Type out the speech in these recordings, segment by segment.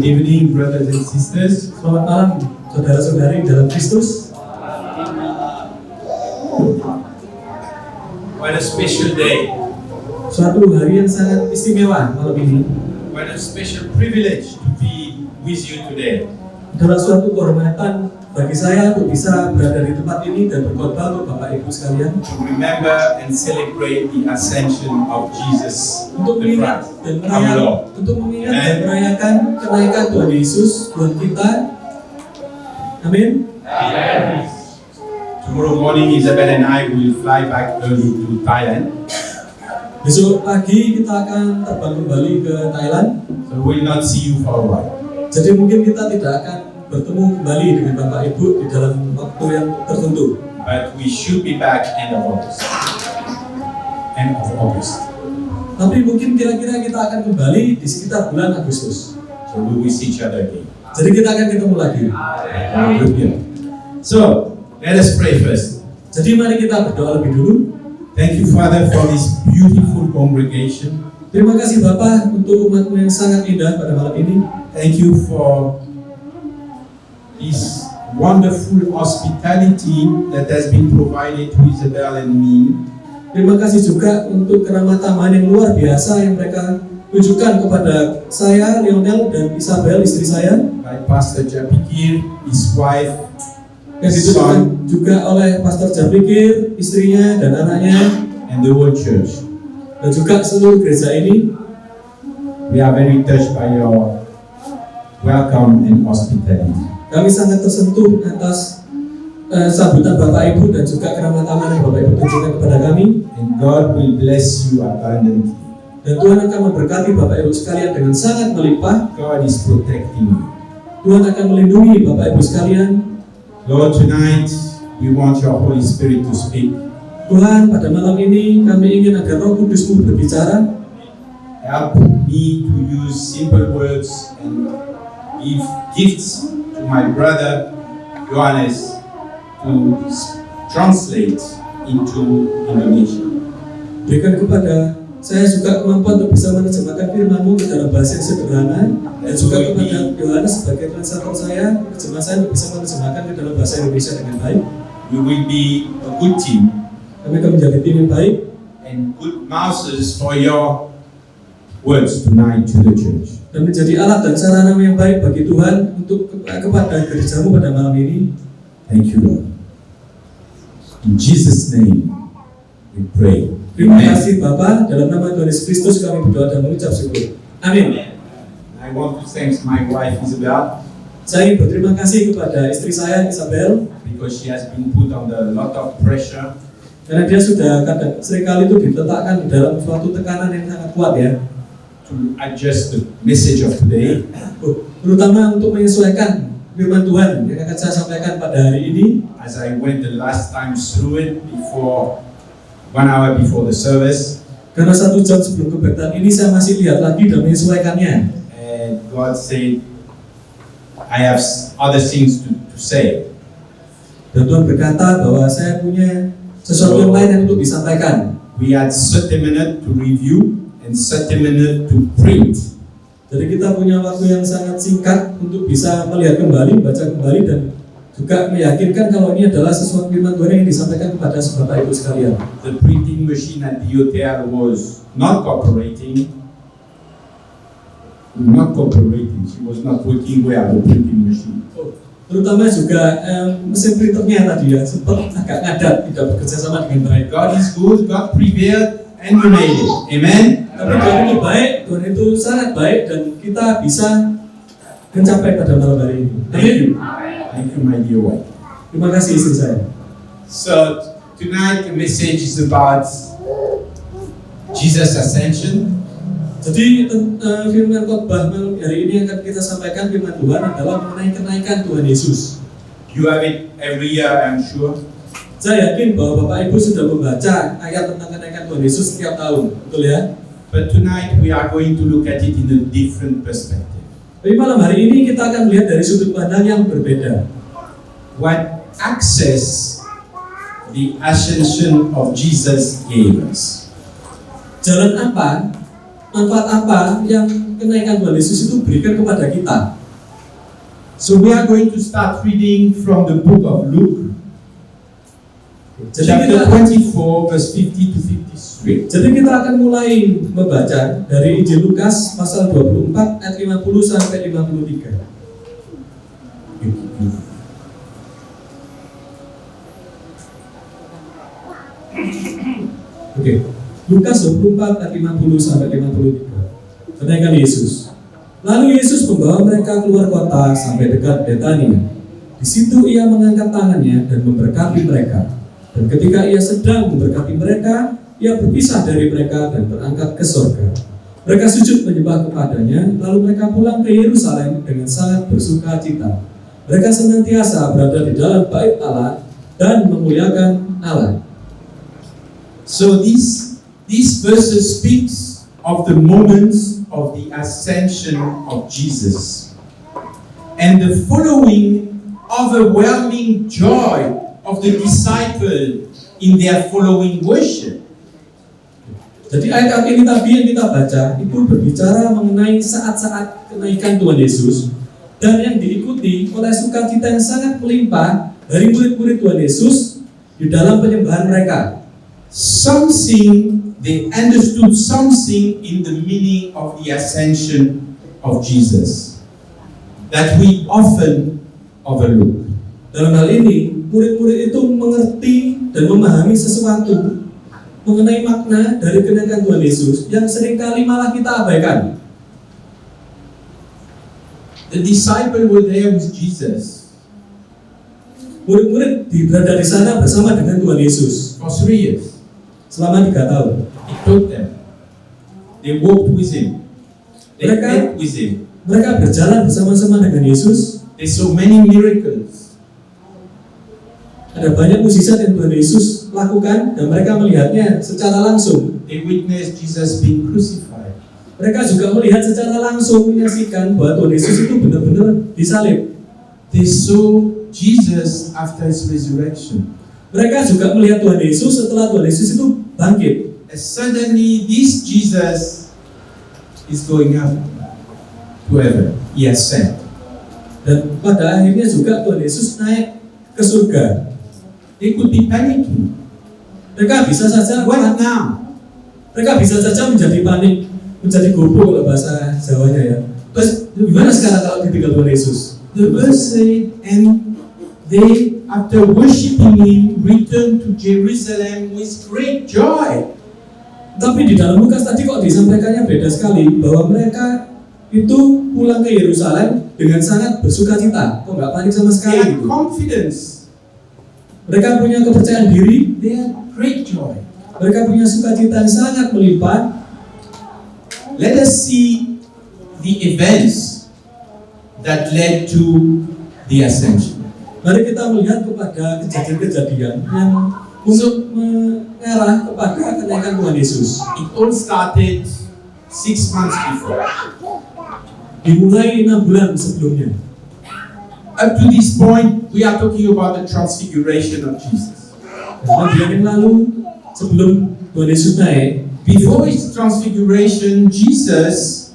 Good evening, brothers and sisters. Selamat malam, saudara-saudari dalam Kristus. What a special day. Suatu hari yang sangat istimewa malam ini. What a special privilege to be with you today. Adalah suatu kehormatan bagi saya untuk bisa berada di tempat ini dan berkhotbah untuk Bapak Ibu sekalian. To remember and celebrate the ascension of Jesus Untuk the mengingat Christ, dan our Lord. dan merayakan kenaikan Tuhan Yesus, Tuhan kita. Amin. Tomorrow morning, Isabel and I will fly back early to Thailand. Besok pagi kita akan terbang kembali ke Thailand. So we will not see you for a while. Jadi mungkin kita tidak akan bertemu kembali dengan Bapak Ibu di dalam waktu yang tertentu. But we should be back end of August. End of August. Tapi mungkin kira-kira kita akan kembali di sekitar bulan Agustus. So we will see each other again. Jadi kita akan ketemu lagi. Hallelujah. So let us pray first. Jadi mari kita berdoa lebih dulu. Thank you, Father, for this beautiful congregation. Terima kasih Bapak untuk umat-Mu yang sangat indah pada malam ini. Thank you for this wonderful hospitality that has been provided to Isabel and me. Terima kasih juga untuk keramah tamahan yang luar biasa yang mereka tunjukkan kepada saya, Lionel dan Isabel, istri saya. By Pastor Japikir, his wife, Yang ditunjukkan juga oleh Pastor Japikir, istrinya dan anaknya, and the whole church. dan juga seluruh gereja ini. We are very touched by your welcome and hospitality. Kami sangat tersentuh atas sambutan Bapak Ibu dan juga keramah tamahan yang Bapak Ibu tunjukkan kepada kami. And God will bless you abundantly. Dan Tuhan akan memberkati Bapak Ibu sekalian dengan sangat melimpah. God is protecting you. Tuhan akan melindungi Bapak Ibu sekalian. Lord, tonight we want your Holy Spirit to speak. Tuhan, pada malam ini kami ingin agar Roh Kudus-Mu berbicara. Help me to use simple words and give gifts to my brother Johannes to translate into Indonesian. Berikan kepada saya juga kemampuan untuk bisa menerjemahkan firman-Mu ke dalam bahasa yang sederhana, dan juga kepada Yohanes sebagai translator saya, terjemah saya untuk bisa menerjemahkan ke dalam bahasa Indonesia dengan baik. We will be a good team Kami akan menjadi tim yang baik and good mouths for your words tonight to the church. dan menjadi alat dan sarana yang baik bagi Tuhan untuk kepada gereja-Mu pada malam ini. Thank you, Lord. In Jesus' name we pray. Terima Amen. kasih Bapa, dalam nama Tuhan Yesus Kristus kami berdoa dan mengucap syukur. Amin. I want to thank my wife Isabel Saya ingin berterima kasih kepada istri saya Isabel because she has been put under a lot of pressure karena dia sudah seringkali itu diletakkan di dalam suatu tekanan yang sangat kuat ya, to adjust the message of today. terutama untuk menyesuaikan firman Tuhan yang akan saya sampaikan pada hari ini. As I went the last time through it before 1 hour before the service, Karena 1 jam sebelum kebaktian ini saya masih lihat lagi dan menyesuaikannya. and God said, I have other things to say. Dan Tuhan berkata bahwa saya punya sesuatu yang lain yang untuk disampaikan. We had 30 minutes to review and 30 minutes to print. Jadi kita punya waktu yang sangat singkat untuk bisa melihat kembali, baca kembali, dan juga meyakinkan kalau ini adalah sesuatu firman Tuhan yang disampaikan kepada Bapak Ibu sekalian. The printing machine at the hotel was not cooperating. She was not working well, the printing machine. Terutama juga mesin printernya tadi ya sempat agak ngadat, tidak bekerja sama dengan baik. God is good, God prevailed, and we made it. Amen? Tapi Tuhan itu baik, Tuhan itu sangat baik, dan kita bisa mencapai pada malam hari ini. Thank you. Thank you, my dear wife. Terima kasih istri saya. So, tonight the message is about Jesus' ascension. Jadi firman khotbah malam hari ini yang akan kita sampaikan firman Tuhan adalah mengenai kenaikan Tuhan Yesus. You have it every year, I'm sure. Saya yakin bahwa Bapak Ibu sudah membaca ayat tentang kenaikan Tuhan Yesus setiap tahun, betul ya? But tonight we are going to look at it in a different perspective. Tapi malam hari ini kita akan melihat dari sudut pandang yang berbeda. What access the ascension of Jesus gave us. Jalan apa manfaat apa yang kenaikan Tuhan Yesus itu berikan kepada kita. So we are going to start reading from the book of Luke, chapter 24, verse 50 to 53. Jadi kita akan mulai membaca dari Injil Lukas pasal 24 ayat 50 sampai 53. Oke. Lukas 24 ayat 50 sampai 53. Kenaikan Yesus. Lalu Yesus membawa mereka keluar kota sampai dekat Betania. Di situ ia mengangkat tangannya dan memberkati mereka. Dan ketika ia sedang memberkati mereka, ia berpisah dari mereka dan berangkat ke surga. Mereka sujud menyembah kepadanya, lalu mereka pulang ke Yerusalem dengan sangat bersuka cita. Mereka senantiasa berada di dalam bait Allah dan memuliakan Allah. So these verses speaks of the moments of the ascension of Jesus and the following overwhelming joy of the disciple in their following worship. Jadi ayat ini tadi yang kita baca itu berbicara mengenai saat-saat kenaikan Tuhan Yesus dan yang diikuti oleh sukacita yang sangat melimpah dari murid-murid Tuhan Yesus di dalam penyembahan mereka. They understood something in the meaning of the ascension of Jesus that we often overlook. Dalam hal ini, murid-murid itu mengerti dan memahami sesuatu mengenai makna dari kenaikan Tuhan Yesus yang seringkali malah kita abaikan. The disciples were there with Jesus. Murid-murid berada di sana bersama dengan Tuhan Yesus for 3 years. Selama 3 tahun. He taught them. They walked with him. They ate with him. Mereka berjalan bersama-sama dengan Yesus. They saw many miracles. Ada banyak mukjizat yang Tuhan Yesus lakukan dan mereka melihatnya secara langsung. They witnessed Jesus being crucified. Mereka juga melihat secara langsung, menyaksikan bahwa Tuhan Yesus itu benar-benar disalib. They saw Jesus after his resurrection. Mereka juga melihat Tuhan Yesus setelah Tuhan Yesus itu bangkit. And suddenly this Jesus is going up to heaven. He ascended. Dan pada akhirnya juga Tuhan Yesus naik ke surga. They could be panicking. Mereka bisa saja What now? Mereka bisa saja menjadi panik, menjadi gopoh kalau bahasa Jawanya ya. Terus gimana sekarang kalau ditinggal Tuhan Yesus? The verse say, and they, after worshiping him, returned to Jerusalem with great joy. Tapi di dalam Lukas tadi kok disampaikannya beda sekali, bahwa mereka itu pulang ke Yerusalem dengan sangat bersukacita. Kok nggak panik sama They sekali had gitu? confidence. Mereka punya kepercayaan diri, They had great joy. mereka punya sukacita yang sangat melimpah. Let us see the events that led to the ascension. Mari kita melihat kepada kejadian-kejadian yang untuk mengarah kepada kenaikan Tuhan Yesus. It all started 6 months before. Dimulai 6 bulan sebelumnya. Up to this point, we are talking about the transfiguration of Jesus. 6 bulan yang lalu sebelum Tuhan Yesus naik, Before his transfiguration, Jesus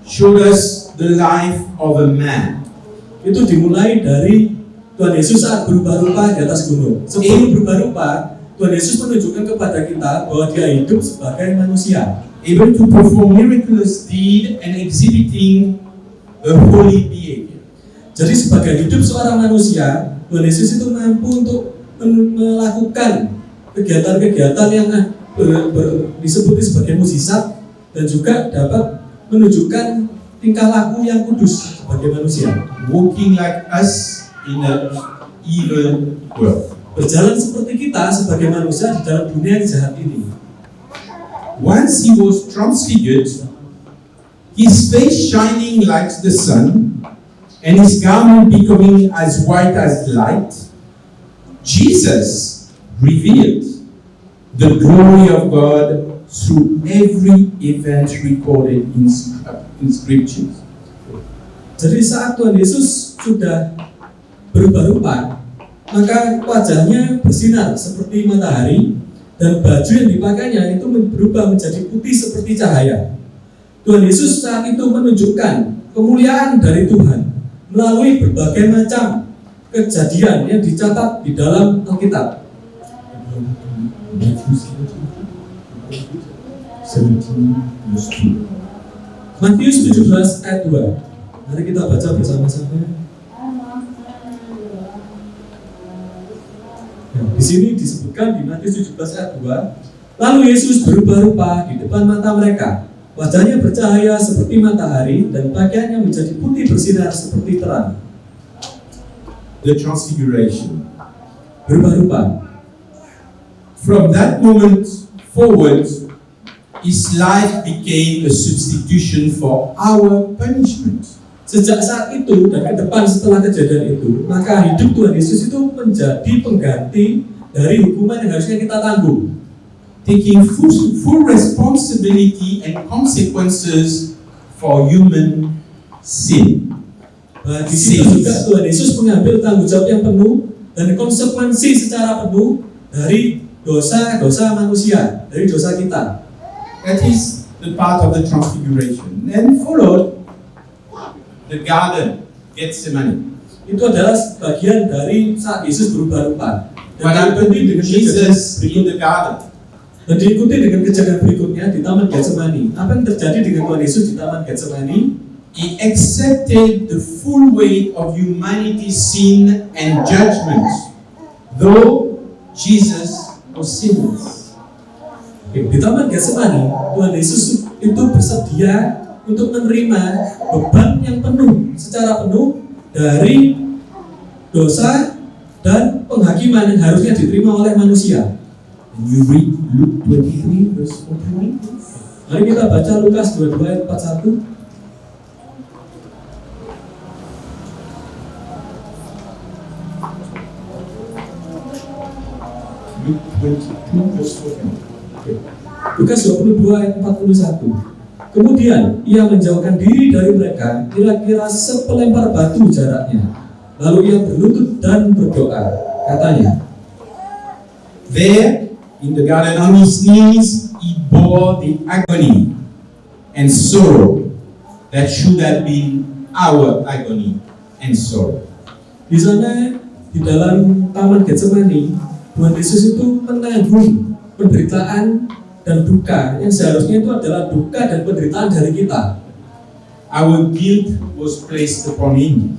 showed us the life of a man. itu dimulai dari Tuhan Yesus saat berubah rupa di atas gunung. Sebelum berubah rupa, Tuhan Yesus menunjukkan kepada kita bahwa dia hidup sebagai manusia, Able to perform miraculous deed and exhibiting a holy behavior. Jadi sebagai hidup seorang manusia, Tuhan Yesus itu mampu untuk melakukan kegiatan-kegiatan yang disebut sebagai mukjizat dan juga dapat menunjukkan tingkah laku yang kudus sebagai manusia. Walking like us in an evil world. Berjalan seperti kita sebagai manusia di dalam dunia yang jahat ini. Once he was transfigured, his face shining like the sun, and his garment becoming as white as light, Jesus revealed the glory of God through every event recorded in scriptures. Jadi saat Tuhan Yesus sudah berubah rupa, maka wajahnya bersinar seperti matahari dan baju yang dipakainya itu berubah menjadi putih seperti cahaya. Tuhan Yesus saat itu menunjukkan kemuliaan dari Tuhan melalui berbagai macam kejadian yang dicatat di dalam Alkitab. Matius 17 ayat 2. Mari kita baca bersama-sama. Di sini disebutkan di Matius 17 ayat 2, lalu Yesus berubah rupa di depan mata mereka. Wajahnya bercahaya seperti matahari dan pakaiannya menjadi putih bersinar seperti terang. The Transfiguration. Berubah rupa. From that moment forward, his life became a substitution for our punishment. Sejak saat itu dan ke depan setelah kejadian itu, maka hidup Tuhan Yesus itu menjadi pengganti dari hukuman yang harusnya kita tanggung. Taking full responsibility and consequences for human sin. Di situ juga Tuhan Yesus mengambil tanggung jawab yang penuh dan konsekuensi secara penuh dari dosa-dosa manusia, dari dosa kita. That is the part of the Transfiguration. And followed the Garden, Gethsemane. Itu adalah bagian dari saat Yesus berubah rupa. What happened to Jesus in the garden? Dan diikuti dengan kejadian berikutnya di Taman Getsemani. Apa yang terjadi dengan Tuhan Yesus di Taman Getsemani? He accepted the full weight of humanity's sin and judgment, though Jesus was sinless. Di Taman Getsemani, Tuhan Yesus itu bersedia untuk menerima beban yang penuh, secara penuh dari dosa dan penghakiman yang harusnya diterima oleh manusia. And you read Luke 23 verse 41. Mari kita baca Lukas 22 ayat 41. Luke 22 verse 41. Lukas 22 ayat 41. Kemudian ia menjauhkan diri dari mereka kira-kira sepelempar batu jaraknya. Lalu ia berlutut dan berdoa. Katanya, There, in the garden, on his knees, he bore the agony and sorrow that should have been our agony and sorrow. di sana di dalam Taman Getsemani, Tuhan Yesus itu menanggung penderitaan dan duka yang seharusnya itu adalah duka dan penderitaan dari kita. Our guilt was placed upon him.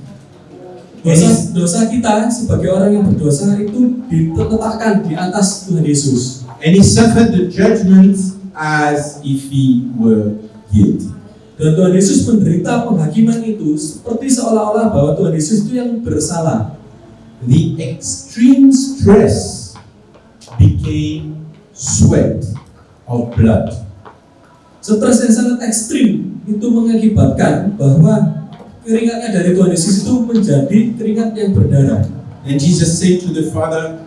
Dosa kita sebagai orang yang berdosa itu diletakkan di atas Tuhan Yesus. And he suffered the judgment as if he were guilty. Dan Tuhan Yesus menderita penghakiman itu seperti seolah-olah bahwa Tuhan Yesus itu yang bersalah. The extreme stress became sweat of blood. Stres yang sangat ekstrim itu mengakibatkan bahwa keringatnya dari Tuhan Yesus itu menjadi keringat yang berdarah. And Jesus said to the Father,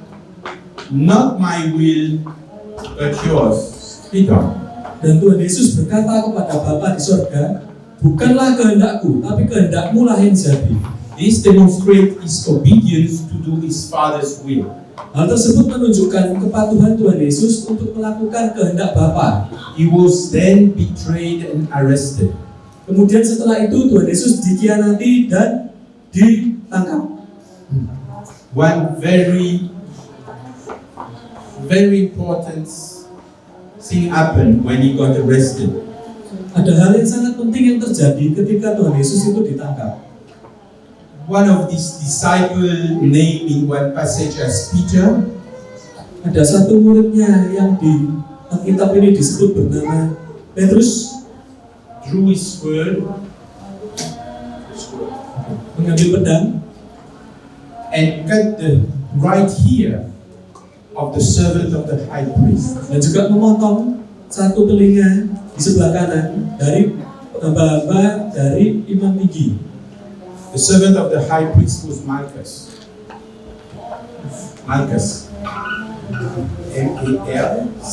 not my will, but yours be done. Dan Tuhan Yesus berkata kepada Bapa di surga, bukanlah kehendakku, tapi kehendakmu lah yang jadi. This demonstrates his obedience to do his Father's will. Hal tersebut menunjukkan kepatuhan Tuhan Yesus untuk melakukan kehendak Bapa. He was then betrayed and arrested. Kemudian setelah itu Tuhan Yesus dikhianati dan ditangkap. One very important thing happened when he got arrested. Ada hal yang sangat penting yang terjadi ketika Tuhan Yesus itu ditangkap. One of these disciples named in one passage as Peter. Ada satu muridnya yang di Alkitab ini disebut bernama Petrus. Drew his sword Mengambil pedang and cut the right ear of the servant of the high priest. dan juga memotong satu telinga di sebelah kanan dari hamba-hamba dari imam tinggi. The servant of the high priest was Malchus. Malchus.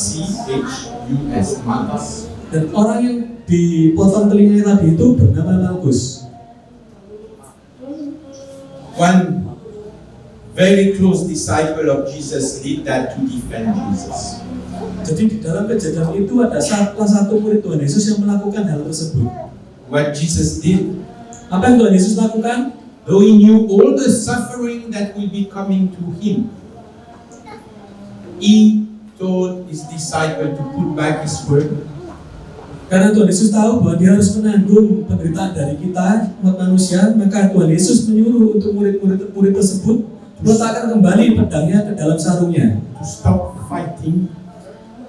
M-A-L-C-H-U-S. Malchus. Dan orang yang dipotong telinganya tadi itu bernama Malkus. One very close disciple of Jesus did that to defend Jesus. Jadi di dalam kejadian itu ada salah satu murid Tuhan Yesus yang melakukan hal tersebut. What Jesus did, Apa yang Tuhan Yesus lakukan? though he knew all the suffering that will be coming to him, he told his disciple to put back his word. Karena Tuhan Yesus tahu bahwa dia harus menanggung penderitaan dari kita, umat manusia, maka Tuhan Yesus menyuruh untuk murid tersebut meletakkan kembali pedangnya ke dalam sarungnya, To stop fighting,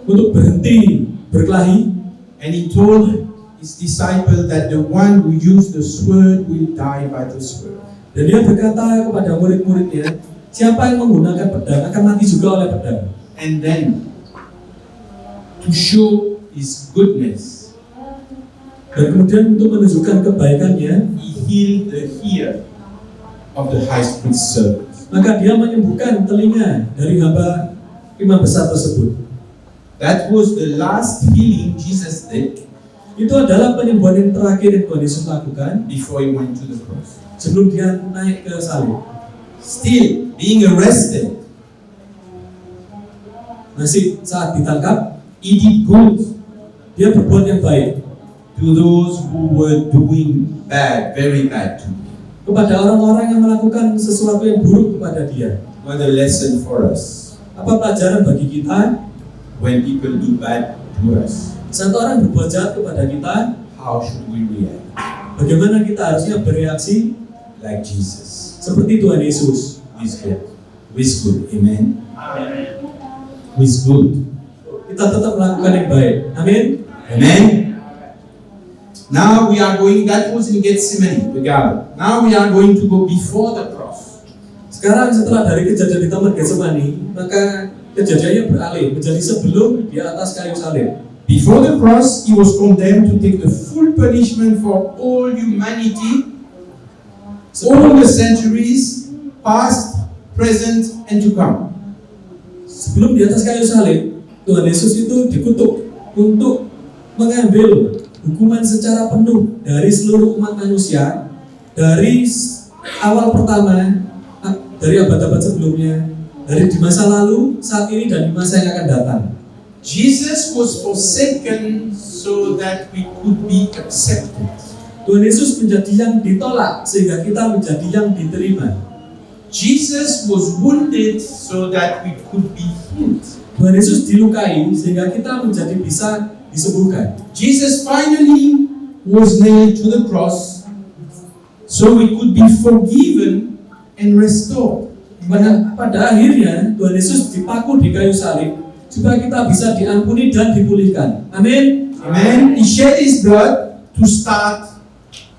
untuk berhenti berkelahi. and he told his disciple that the one who used the sword will die by the sword. Dan dia berkata kepada murid-muridnya, siapa yang menggunakan pedang akan mati juga oleh pedang. And then, to show his goodness, Dan kemudian untuk menunjukkan kebaikannya, he healed the ear of the high priest's servant. maka dia menyembuhkan telinga dari hamba imam besar tersebut. That was the last healing Jesus did Itu adalah penyembuhan yang terakhir yang Tuhan Yesus lakukan before he went to the cross. sebelum dia naik ke salib. Still being arrested, Masih saat ditangkap, he did good dia berbuat yang baik to those who were doing bad, very bad to him. kepada orang-orang yang melakukan sesuatu yang buruk kepada dia. What a lesson for us Apa pelajaran bagi kita? when people do bad to us. Satu orang berbuat jahat kepada kita, How should we react? bagaimana kita harusnya bereaksi Like Jesus. seperti Tuhan Yesus? Who is good? Who is good? Amen. Who is good? Kita tetap melakukan yang baik. Amin. Amen. Now we are going, that was in Gethsemane, the garden. Now we are going to go before the cross. Sekarang setelah dari kejadian di Taman Getsemani, maka kejadiannya beralih menjadi sebelum di atas kayu salib. Before the cross, he was condemned to take the full punishment for all humanity, all the centuries, past, present, and to come. Sebelum di atas kayu salib, Tuhan Yesus itu dikutuk untuk mengambil hukuman secara penuh dari seluruh umat manusia, dari awal pertama, dari abad-abad sebelumnya, dari di masa lalu, saat ini, dan di masa yang akan datang. Jesus was forsaken so that we could be accepted. Tuhan Yesus menjadi yang ditolak sehingga kita menjadi yang diterima. Jesus was wounded so that we could be healed. Tuhan Yesus dilukai sehingga kita menjadi bisa disembuhkan. Jesus finally was nailed to the cross so we could be forgiven and restored. Pada akhirnya Tuhan Yesus dipaku di kayu salib supaya kita bisa diampuni dan dipulihkan. Amin. Amen. He shed his blood to start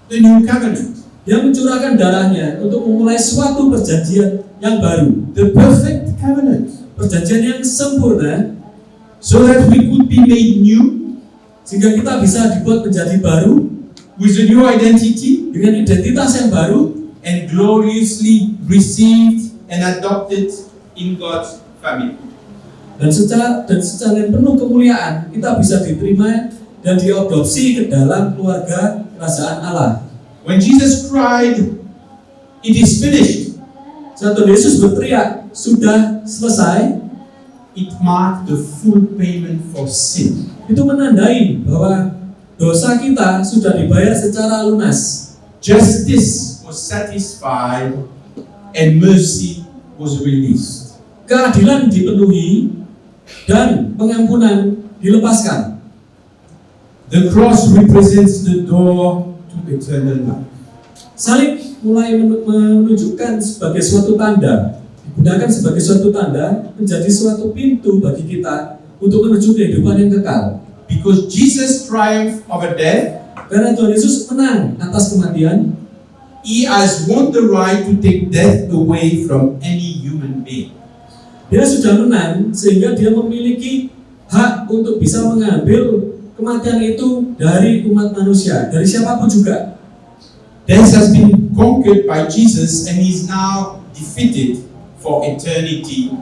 the new covenant. Dia mencurahkan darahnya untuk memulai suatu perjanjian yang baru, The perfect covenant. perjanjian yang sempurna, So that we could be made new sehingga kita bisa dibuat menjadi baru with a new identity dengan identitas yang baru and gloriously received and adopted in God's family. dan secara penuh kemuliaan kita bisa diterima dan diadopsi ke dalam keluarga kerajaan Allah. When Jesus cried, "It is finished," Saat Tuhan Yesus berteriak, sudah selesai, it marked the full payment for sin. itu menandai bahwa dosa kita sudah dibayar secara lunas. Justice was satisfied and mercy was released. Keadilan dipenuhi dan pengampunan dilepaskan. The cross represents the door to eternal life. Salib mulai menunjukkan sebagai suatu tanda, digunakan sebagai suatu tanda menjadi suatu pintu bagi kita untuk menuju kehidupan yang kekal. Because Jesus triumphed over death, Karena Tuhan Yesus menang atas kematian, He has won the right to take death away from any human being. Dia sudah menang sehingga dia memiliki hak untuk bisa mengambil kematian itu dari umat manusia, dari siapapun juga. Death has been conquered by Jesus and is now defeated for eternity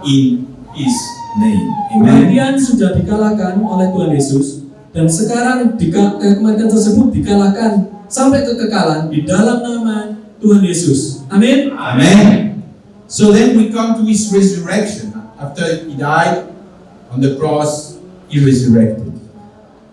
in His name. Amen. Kematian sudah dikalahkan oleh Tuhan Yesus dan sekarang kematian tersebut dikalahkan sampai kekekalan di dalam nama Tuhan Yesus. Amin. Amen. So then we come to His resurrection. After He died On the cross, he resurrected.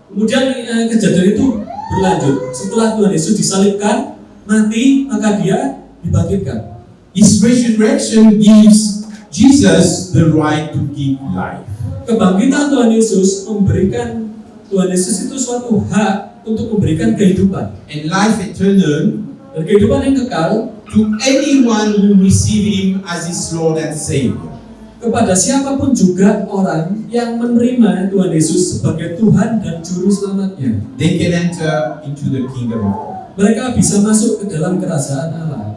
Kemudian kejadian itu berlanjut. Setelah Tuhan Yesus disalibkan, mati, maka dia dibangkitkan. His resurrection gives Jesus the right to give life. Kebangkitan Tuhan Yesus memberikan Tuhan Yesus itu suatu hak untuk memberikan kehidupan. And life eternal Dan kehidupan yang kekal to anyone who receive him as his Lord and Savior. kepada siapapun juga orang yang menerima Tuhan Yesus sebagai Tuhan dan Juru Selamatnya. They can enter into the kingdom of God. Mereka bisa masuk ke dalam kerajaan Allah.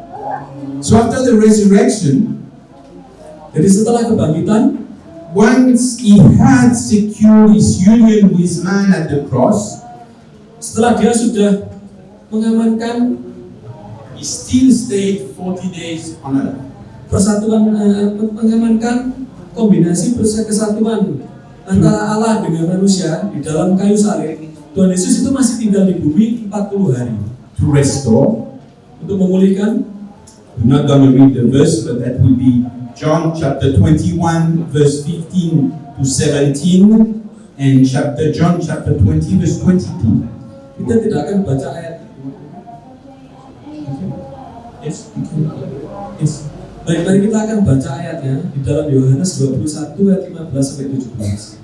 So after the resurrection, Jadi setelah kebangkitan, once he had secured his union with man at the cross, setelah dia sudah mengamankan he still stayed 40 days on earth. mengamankan kombinasi kesatuan antara Allah dengan manusia di dalam kayu salib, Tuhan Yesus itu masih tinggal di bumi 40 hari To restore. untuk memulihkan. We're not going to read the verse, but that will be John chapter 21, verse 15 to 17, and John chapter 20, verse 22. Kita tidak akan baca ayat. Yes. Baik, mari kita akan baca ayatnya di dalam Yohanes 21 ayat 15 sampai 17.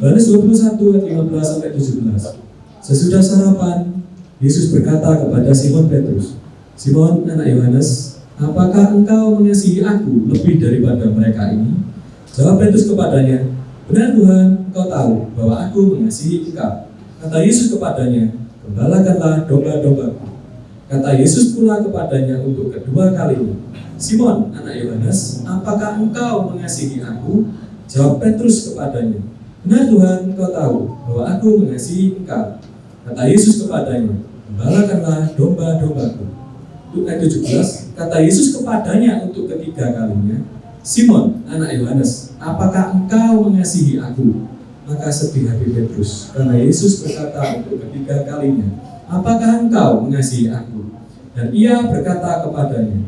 Yohanes 21 ayat 15 sampai 17. Sesudah sarapan, Yesus berkata kepada Simon Petrus, "Simon, anak Yohanes, apakah engkau mengasihi aku lebih daripada mereka ini?" Jawab Petrus kepadanya, "Benar Tuhan, engkau tahu bahwa aku mengasihi engkau." Kata Yesus kepadanya, "Gembalakanlah domba-dombaku." Kata Yesus pula kepadanya untuk kedua kalinya, "Simon, anak Yohanes, apakah engkau mengasihi aku?" Jawab Petrus kepadanya, "Benar Tuhan, engkau tahu bahwa aku mengasihi engkau." Kata Yesus kepadanya, "Gembalakanlah domba-dombaku." Ayat 17, kata Yesus kepadanya untuk ketiga kalinya, "Simon, anak Yohanes, apakah engkau mengasihi aku?" Maka sedih hati Petrus, karena Yesus berkata untuk ketiga kalinya, "Apakah engkau mengasihi aku?" Dan ia berkata kepadanya,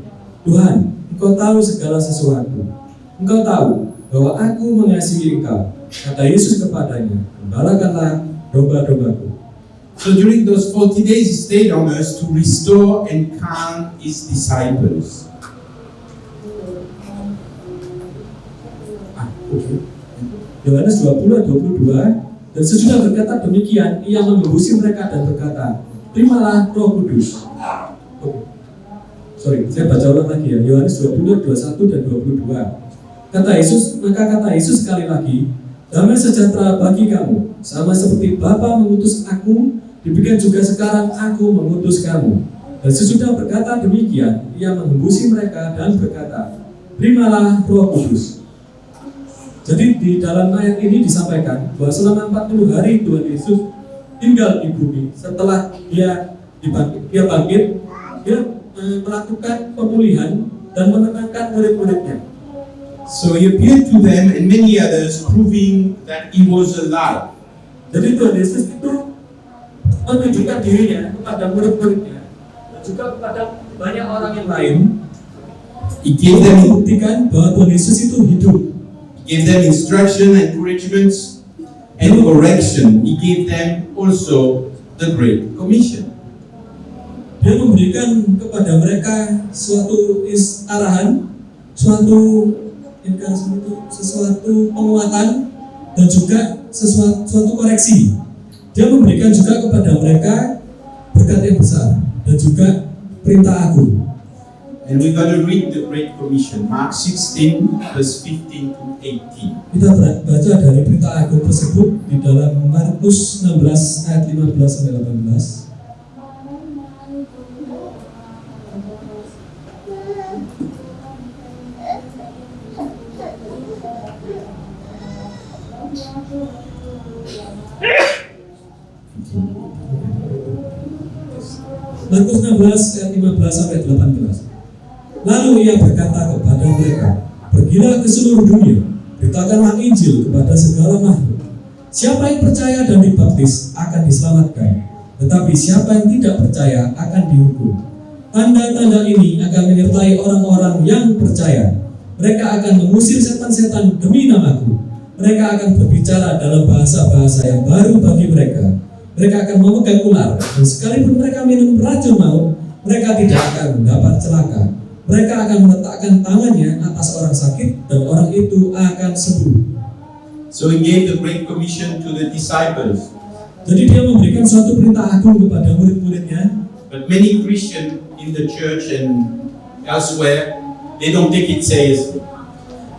"Tuhan, engkau tahu segala sesuatu. Engkau tahu bahwa aku mengasihi engkau." Kata Yesus kepadanya, "Gembalakanlah domba-dombaku." So during those 40 days, he stayed on earth to restore and calm his disciples. Yohanes 20:22, dan sesudah berkata demikian, ia mengembusi mereka dan berkata, "Terimalah Roh Kudus." Saya baca ulang lagi ya. Yohanes 20:21 dan 22. Maka kata Yesus sekali lagi, "Damai sejahtera bagi kamu, sama seperti Bapa mengutus aku, demikian juga sekarang aku mengutus kamu." Dan sesudah berkata demikian, ia mengembusi mereka dan berkata, "Terimalah Roh Kudus." Jadi di dalam ayat ini disampaikan bahwa selama 40 hari Tuhan Yesus tinggal di bumi. Setelah dia bangkit, dia melakukan pemulihan dan menenangkan murid-muridnya. So he appeared to them and many others, proving that he was alive. Jadi Tuhan Yesus itu menunjukkan dirinya kepada murid-muridnya dan juga kepada banyak orang yang lain. He gave them Membuktikan bahwa Tuhan Yesus itu hidup. gave them instruction, encouragements, and correction. He gave them also the Great Commission. Dia memberikan kepada mereka suatu arahan, suatu penguatan, dan juga suatu koreksi. Dia memberikan juga kepada mereka berkat yang besar dan juga perintah agung. And we're going to read the Great Commission, Mark 16, verse 15 to 18. Kita baca dari perintah agung tersebut di dalam Markus 16 ayat 15 sampai 18. Markus 16 ayat 15 sampai 18. Lalu ia berkata kepada mereka, "Pergilah ke seluruh dunia, beritakanlah Injil kepada segala makhluk. Siapa yang percaya dan dibaptis akan diselamatkan, tetapi siapa yang tidak percaya akan dihukum. Tanda-tanda ini akan menyertai orang-orang yang percaya. Mereka akan mengusir setan-setan demi namaku. Mereka akan berbicara dalam bahasa-bahasa yang baru bagi mereka. Mereka akan memegang ular, dan sekalipun mereka minum racun maut, mereka tidak akan mendapat celaka. Mereka akan meletakkan tangannya atas orang sakit, dan orang itu akan sembuh. So he gave the Great Commission to the disciples. Jadi dia memberikan suatu perintah agung kepada murid-muridnya. But many Christians in the church and elsewhere, they don't take it seriously.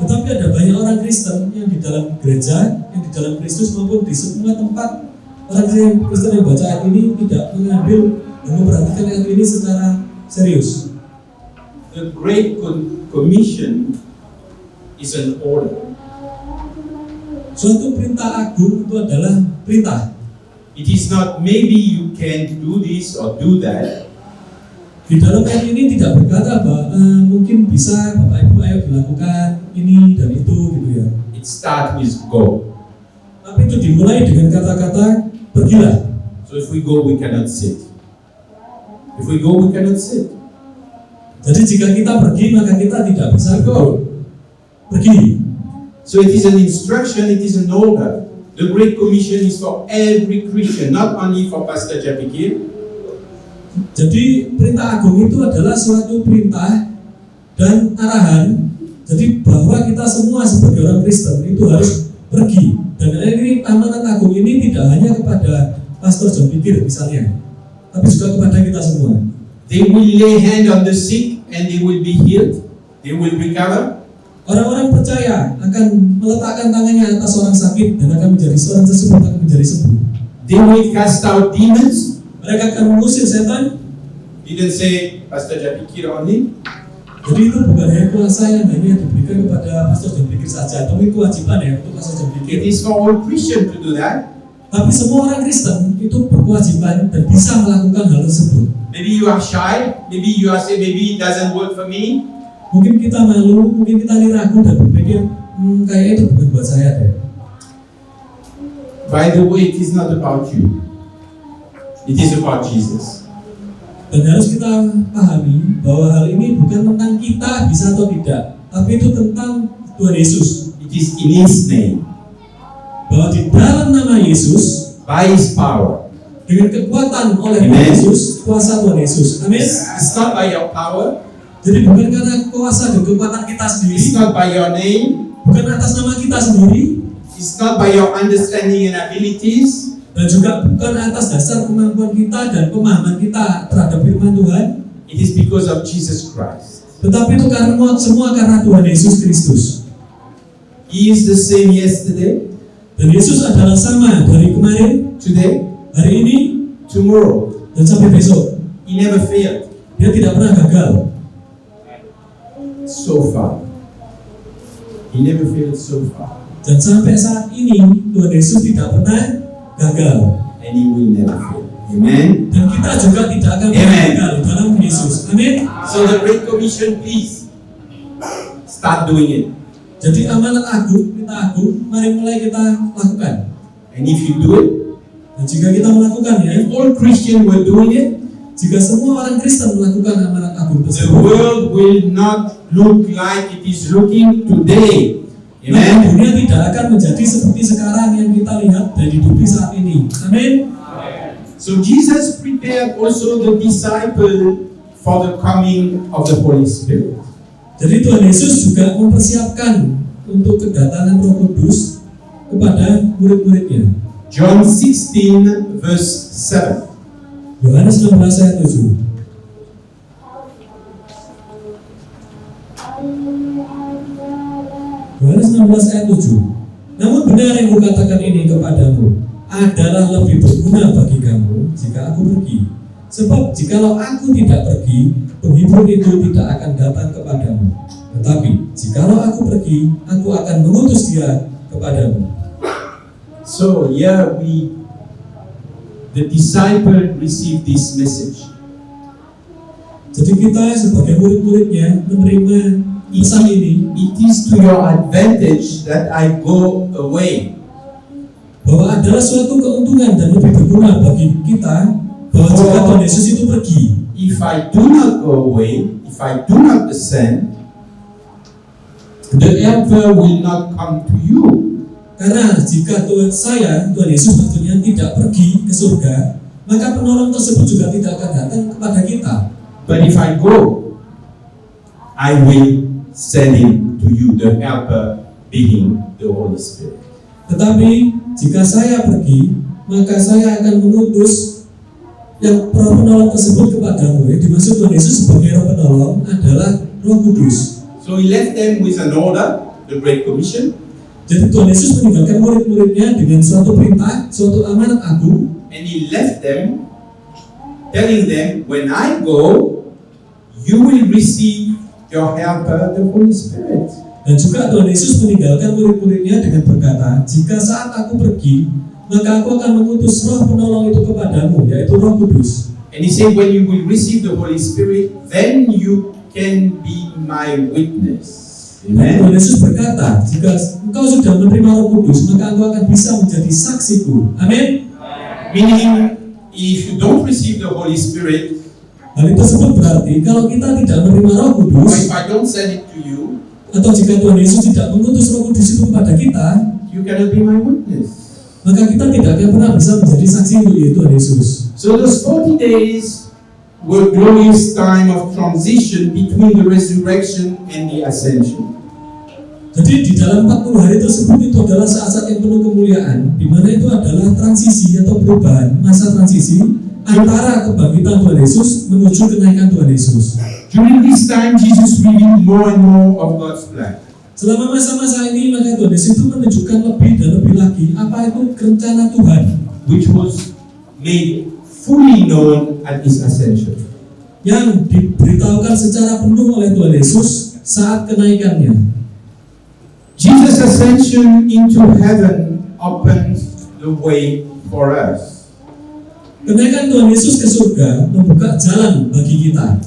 Tetapi ada banyak orang Kristen yang di dalam gereja, yang di dalam Kristus maupun di semua tempat, orang Kristen yang baca ayat ini tidak mengambil dan memperhatikan ayat ini secara serius. The Great Commission is an order. Suatu perintah agung itu adalah perintah. It is not maybe you can do this or do that. Di dalam ayat ini tidak berkata bahwa mungkin bisa Bapak Ibu ayo dilakukan ini dan itu gitu ya. It starts with go. Tapi itu dimulai dengan kata-kata pergilah. So if we go, we cannot sit. If we go, we cannot sit. Jadi jika kita pergi maka kita tidak bisa pergi. So it is an instruction, it is an order. The Great Commission is for every Christian, not only for Pastor Japikir. Jadi perintah agung itu adalah suatu perintah dan arahan. Jadi bahwa kita semua sebagai orang Kristen itu harus pergi. Dan ini amanat agung ini tidak hanya kepada Pastor John Pikir misalnya, tapi juga kepada kita semua. They will lay hand on the sick and they will be healed. They will recover. Orang-orang percaya akan meletakkan tangannya atas orang sakit dan akan menjadi seorang tersebut akan menjadi sembuh. They will cast out demons. Mereka akan mengusir setan. Didn't say Pastor Japikir only. Jadi itu bukan hanya kuasa yang hanya diberikan kepada Pastor John Pikir saja, tapi kewajiban ya untuk Pastor John Pikir. It is for all Christians to do that. Tapi semua orang Kristen itu berkewajiban dan bisa melakukan hal tersebut. Maybe you are shy. Maybe you are saying maybe it doesn't work for me. Mungkin kita malu, mungkin kita ragu dan berpikir, kayaknya itu bukan buat saya deh. By the way, it is not about you. It is about Jesus. Dan harus kita pahami bahwa hal ini bukan tentang kita bisa atau tidak, tapi itu tentang Tuhan Yesus. It is in His name, Bahwa di dalam nama Yesus, by His power. dengan kekuatan oleh Amen. Tuhan Yesus, kuasa Tuhan Yesus. Amin. It's not by your power. Jadi bukan karena kuasa dan kekuatan kita sendiri, It's not by your name. bukan atas nama kita sendiri, It's not by your understanding and abilities. dan juga bukan atas dasar kemampuan kita dan pemahaman kita terhadap firman Tuhan. It is because of Jesus Christ. Tetapi itu semua karena Tuhan Yesus Kristus. He is the same yesterday, Dan Yesus adalah sama dari kemarin, today, hari ini, tomorrow. dan sampai besok. He never failed Dia tidak pernah gagal. so far. He never failed so far. Dan sampai saat ini Tuhan Yesus tidak pernah gagal. And He will never fail. Amen. Dan kita juga tidak akan pernah Amen. gagal dalam Yesus. Amin. So the Great Commission, please start doing it. Jadi amanat agung, perintah agung, mari mulai kita lakukan. And if you do it, Dan jika kita melakukannya, if all Christians were doing it, jika semua orang Kristen melakukan amanat agung the tersebut, world will not look like it is looking today. maka Amen. dunia tidak akan menjadi seperti sekarang yang kita lihat dan hidupi saat ini. Amin. So Jesus prepared also the disciple for the coming of the Holy Spirit. Jadi Tuhan Yesus juga mempersiapkan untuk kedatangan Roh Kudus kepada murid-muridnya. John 16 verse 7. Yohanes 16 ayat 7. Yohanes 16 ayat 7. Namun benar yang kukatakan ini kepadamu adalah lebih berguna bagi kamu jika aku pergi. Sebab jikalau aku tidak pergi, penghibur itu tidak akan datang kepadamu. Tetapi jikalau aku pergi, aku akan mengutus dia kepadamu. So the disciple received this message. Jadi kita sebagai murid-muridnya menerima pesan ini, It is to your advantage that I go away. bahwa adalah suatu keuntungan dan lebih berguna bagi kita bahwa jika Tuhan Yesus itu pergi. He if I do not go away, if I do not ascend, the helper will not come to you. Karena jika Tuhan Yesus tentunya tidak pergi ke surga, maka penolong tersebut juga tidak akan datang kepada kita. But if I go, I will send him to you, the helper being the Holy Spirit. Tetapi jika saya pergi, maka saya akan mengutus yang roh penolong tersebut kepadamu. Yang dimaksud Tuhan Yesus sebagai roh penolong adalah Roh Kudus. So he left them with an order, the Great Commission. Jadi Tuhan Yesus meninggalkan murid-muridnya dengan suatu perintah, suatu amanat agung. And he left them, telling them, when I go, you will receive your helper, the Holy Spirit. Dan juga Tuhan Yesus meninggalkan murid-muridnya dengan berkata, jika saat aku pergi, maka aku akan mengutus roh penolong itu kepadamu, yaitu Roh Kudus. And he said, when you will receive the Holy Spirit, then you can be my witness. Dan Tuhan Yesus berkata, jika engkau sudah menerima Roh Kudus, maka engkau akan bisa menjadi saksiku. Amin. Meaning, if you don't receive the Holy Spirit, hal tersebut berarti kalau kita tidak menerima Roh or Kudus, if I don't send it to you, atau jika Tuhan Yesus tidak mengutus Roh Kudus itu kepada kita, you cannot be my witness. maka kita tidak akan pernah bisa menjadi saksi untuk Tuhan Yesus. So those 40 days were glorious time of transition between the resurrection and the ascension. Jadi di dalam 40 hari tersebut itu adalah saat-saat yang penuh kemuliaan, di mana itu adalah transisi atau perubahan, masa transisi antara kebangkitan Tuhan Yesus menuju kenaikan Tuhan Yesus. During this time, Jesus revealed more and more of God's plan. Selama masa-masa ini, maka Tuhan Yesus itu menunjukkan lebih dan lebih lagi apa itu rencana Tuhan, which was made fully known at his ascension. yang diberitahukan secara penuh oleh Tuhan Yesus saat kenaikannya. Jesus' ascension into heaven opens the way for us. Kenaikan Tuhan Yesus ke surga membuka jalan bagi kita.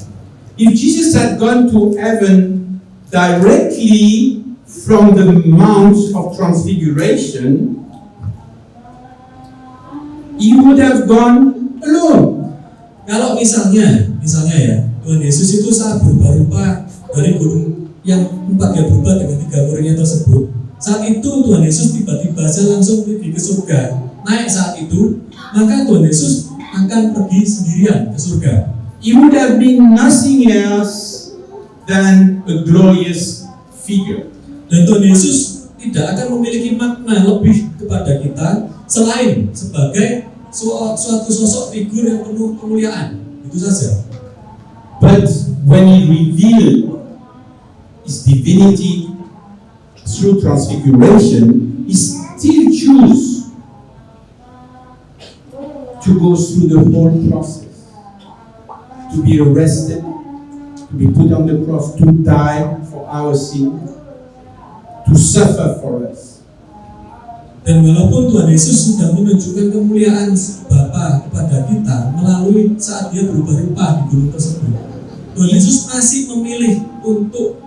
If Jesus had gone to heaven directly from the Mount of Transfiguration, he would have gone alone. Kalau misalnya ya, Tuhan Yesus itu saat berubah-ubah dari gunung yang empat dia berubah dengan 3 muridnya tersebut. Saat itu Tuhan Yesus tiba-tiba saja langsung pergi ke surga. Naik saat itu, maka Tuhan Yesus akan pergi sendirian ke surga. He would have been nothing else than a glorious figure. Dan Tuhan Yesus tidak akan memiliki makna lebih kepada kita selain sebagai suatu sosok figur yang penuh kemuliaan. Itu saja. But when he revealed his divinity through transfiguration, he still chose to go through the whole process, to be arrested, to be put on the cross, to die for our sin, to suffer for us. Dan walaupun Tuhan Yesus sudah menunjukkan kemuliaan Bapa kepada kita melalui saat dia berubah rupa di gunung tersebut, Tuhan Yesus masih memilih untuk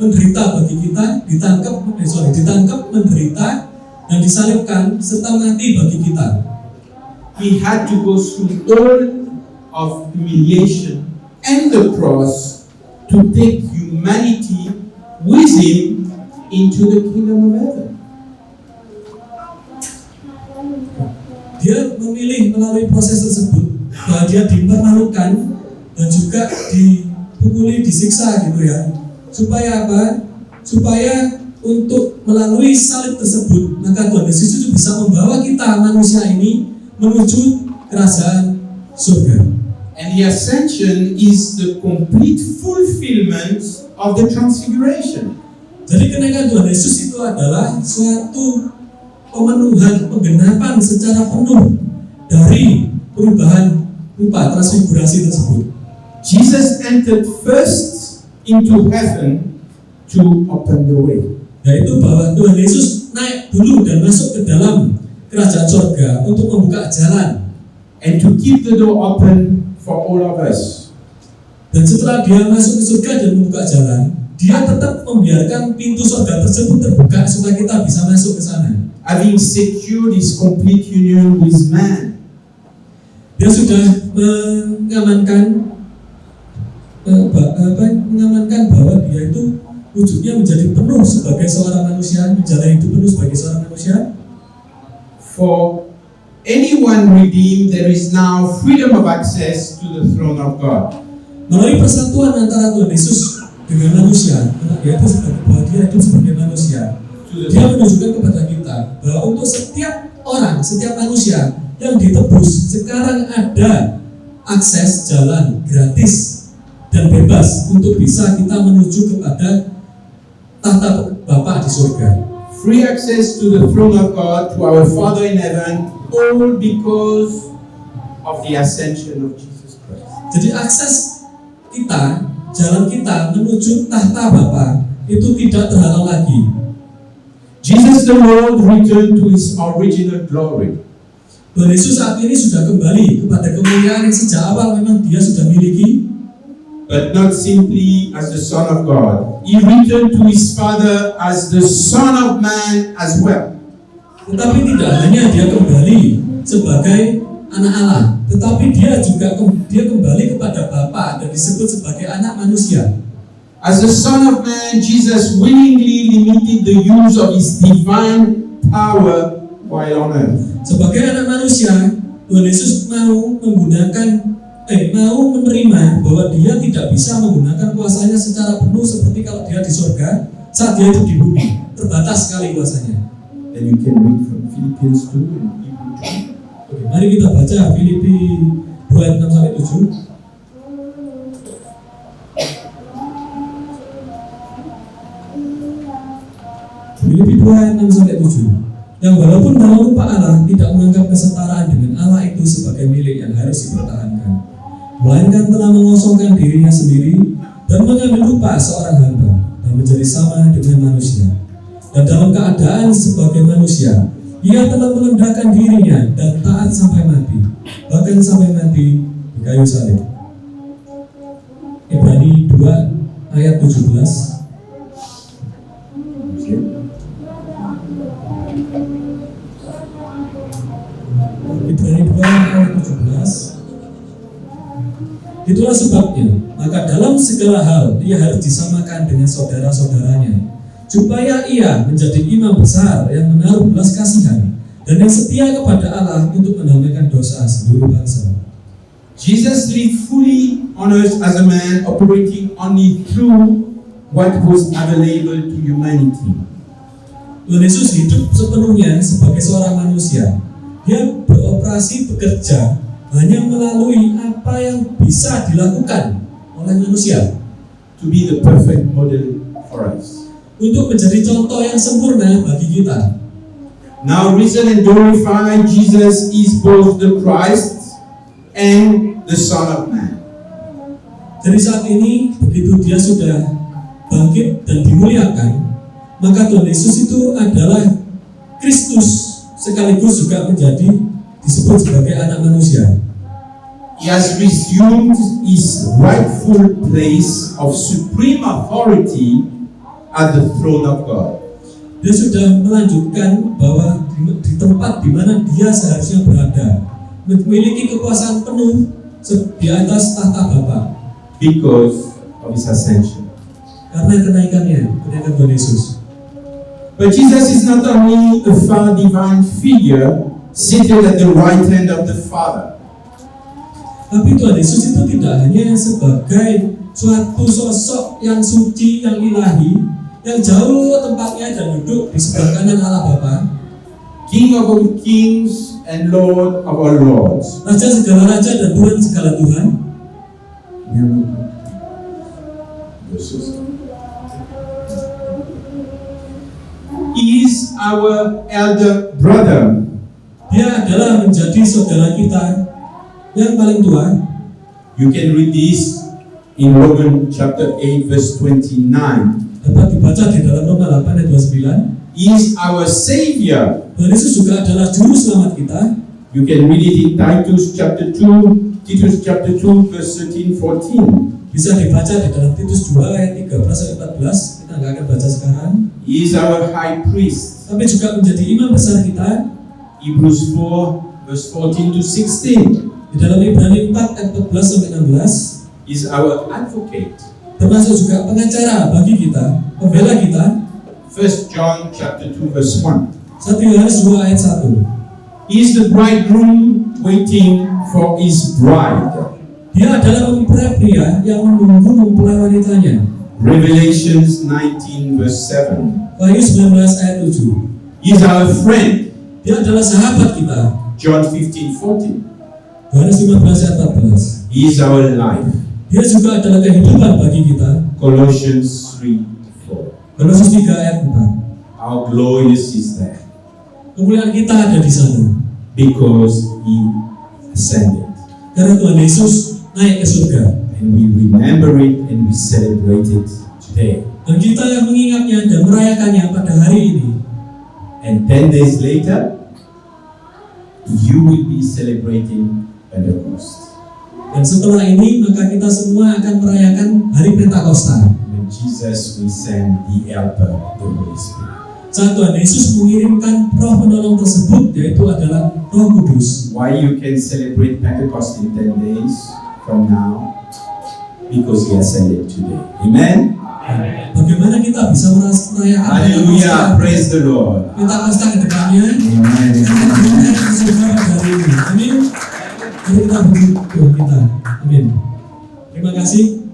menderita bagi kita, ditangkap, menderita, dan disalibkan serta mati bagi kita. He had to go through all of humiliation and the cross to take humanity with him into the kingdom of heaven. Dia memilih melalui proses tersebut bahwa dia dipermalukan dan juga dipukuli, disiksa gitu ya. Supaya apa? Supaya untuk melalui salib tersebut, maka Tuhan Yesus itu bisa membawa kita manusia ini menuju kerajaan surga. And the ascension is the complete fulfillment of the transfiguration. Jadi kenaikan Tuhan Yesus itu adalah suatu pemenuhan, penggenapan secara penuh dari perubahan rupa transfigurasi tersebut. Jesus entered first into heaven to open the way. Yaitu bahwa Tuhan Yesus naik dulu dan masuk ke dalam kerajaan surga untuk membuka jalan and to keep the door open for all of us. Dan setelah dia masuk ke surga dan membuka jalan, dia tetap membiarkan pintu surga tersebut terbuka supaya kita bisa masuk ke sana. Having secured his complete union with man. Dia sudah mengamankan mengamankan bahwa dia itu wujudnya menjadi penuh sebagai seorang manusia, menjalani hidup penuh sebagai seorang manusia. For anyone redeemed, there is now freedom of access to the throne of God. Melalui persatuan antara Tuhan Yesus dengan manusia, yaitu bahwa dia hidup sebagai manusia, dia menunjukkan kepada kita bahwa untuk setiap orang, setiap manusia yang ditebus, sekarang ada akses jalan gratis dan bebas untuk bisa kita menuju kepada tahta Bapa di surga. Free access to the throne of God, to our Father in heaven, all because of the ascension of Jesus Christ. Jadi akses kita, jalan kita menuju tahta Bapa itu tidak terhalang lagi. Jesus the Lord returned to his original glory. Tuhan Yesus saat ini sudah kembali kepada kemuliaan yang sejak awal memang dia sudah miliki. But not simply as the Son of God. He returned to his Father as the Son of Man as well. Tetapi tidak hanya dia kembali sebagai anak Allah, tetapi dia juga kembali kepada Bapa dan disebut sebagai anak manusia. As the Son of Man, Jesus willingly limited the use of his divine power while on earth. Sebagai anak manusia, Tuhan Yesus mau menerima bahwa dia tidak bisa menggunakan kuasanya secara penuh seperti kalau dia di surga saat dia itu di bumi. Terbatas sekali kuasanya. And you can read from Philippians 2 and Hebrews 2. Oke, mari kita baca Filipi 2 ayat 6 sampai 7. Filipi 2 ayat 6 sampai 7. Yang walaupun dalam rupa Allah tidak menganggap kesetaraan dengan Allah itu sebagai milik yang harus dipertahankan, melainkan telah mengosongkan dirinya sendiri dan mengambil rupa seorang hamba dan menjadi sama dengan manusia. Dan dalam keadaan sebagai manusia, ia telah merendahkan dirinya dan taat sampai mati, bahkan sampai mati di kayu salib. Ibrani 2 ayat 17. Ibrani 2 ayat 17. Itulah sebabnya, maka dalam segala hal ia harus disamakan dengan saudara-saudaranya, supaya ia menjadi imam besar yang menaruh belas kasihan dan yang setia kepada Allah untuk mendamaikan dosa seluruh bangsa. Jesus lived fully on earth as a man, operating only through what was available to humanity. Tuhan Yesus hidup sepenuhnya sebagai seorang manusia. Dia beroperasi, bekerja hanya melalui apa yang bisa dilakukan oleh manusia. To be the perfect model for us. Untuk menjadi contoh yang sempurna bagi kita. Now risen and glorified, Jesus is both the Christ and the Son of Man. Jadi saat ini begitu dia sudah bangkit dan dimuliakan, maka Tuhan Yesus itu adalah Kristus sekaligus juga menjadi disebut sebagai anak manusia. He has resumed his rightful place of supreme authority at the throne of God. Dia sudah melanjutkan bahwa di tempat di mana dia seharusnya berada, memiliki kekuasaan penuh di atas tahta Bapa. Because of his ascension. Karena kenaikan Tuhan Yesus. But Jesus is not only a far divine figure seated at the right hand of the Father. Tapi Tuhan Yesus itu tidak hanya sebagai suatu sosok yang suci, yang ilahi, yang jauh tempatnya dan duduk di sebelah kanan Allah Bapa. King of all kings and Lord of all lords. Raja segala raja dan Tuhan segala Tuhan. Is our elder brother. Dia adalah menjadi saudara kita yang paling tua. You can read this in Romans chapter 8 verse 29. Dapat dibaca di dalam Roma 8 ayat 29. Is our savior. Tuhan Yesus juga adalah juru selamat kita. You can read it in Titus chapter 2 verse 13-14. Bisa dibaca di dalam Titus 2 ayat 13-14. Kita nggak akan baca sekarang. He is our high priest. Tapi juga menjadi imam besar kita. Hebrews 4 verse 14-16. Di dalam Ibrani 4 ayat 14-16. is our advocate. termasuk juga pengacara bagi kita, pembela kita. 1 John chapter 2 verse 1. 1 Yohanes 2 ayat 1. He is the bridegroom waiting for his bride. Dia adalah mempelai pria yang menunggu mempelai wanitanya. Revelations 19 verse 7. Wahyu 19 ayat 7. He is our friend. Dia adalah sahabat kita. John 15:14. Yohanes 15 ayat 14. He is our life. Dia juga adalah kehidupan bagi kita. Colossians 3:4. Kolose 3 ayat 4. How glorious is that? Kemuliaan kita ada di sana. Because he ascended. Karena Tuhan Yesus naik ke surga. And we remember it and we celebrate it today. Dan kita yang mengingatnya dan merayakannya pada hari ini. And 10 days later, you will be celebrating Pentecost. Dan setelah ini maka kita semua akan merayakan hari Pentakosta. When Jesus will send the Helper, the Holy Spirit. Saat Tuhan Yesus mengirimkan Roh Penolong tersebut, yaitu adalah Roh Kudus. Why you can celebrate Pentecost in 10 days from now? Because he ascended today. Amen? Bagaimana kita bisa merayakan Hallelujah, praise the Lord. Pentakosta ke depannya? Amen. Naik ke surga pada hari ini. Amin. Mari kita berdoa kita. Amin. Terima kasih.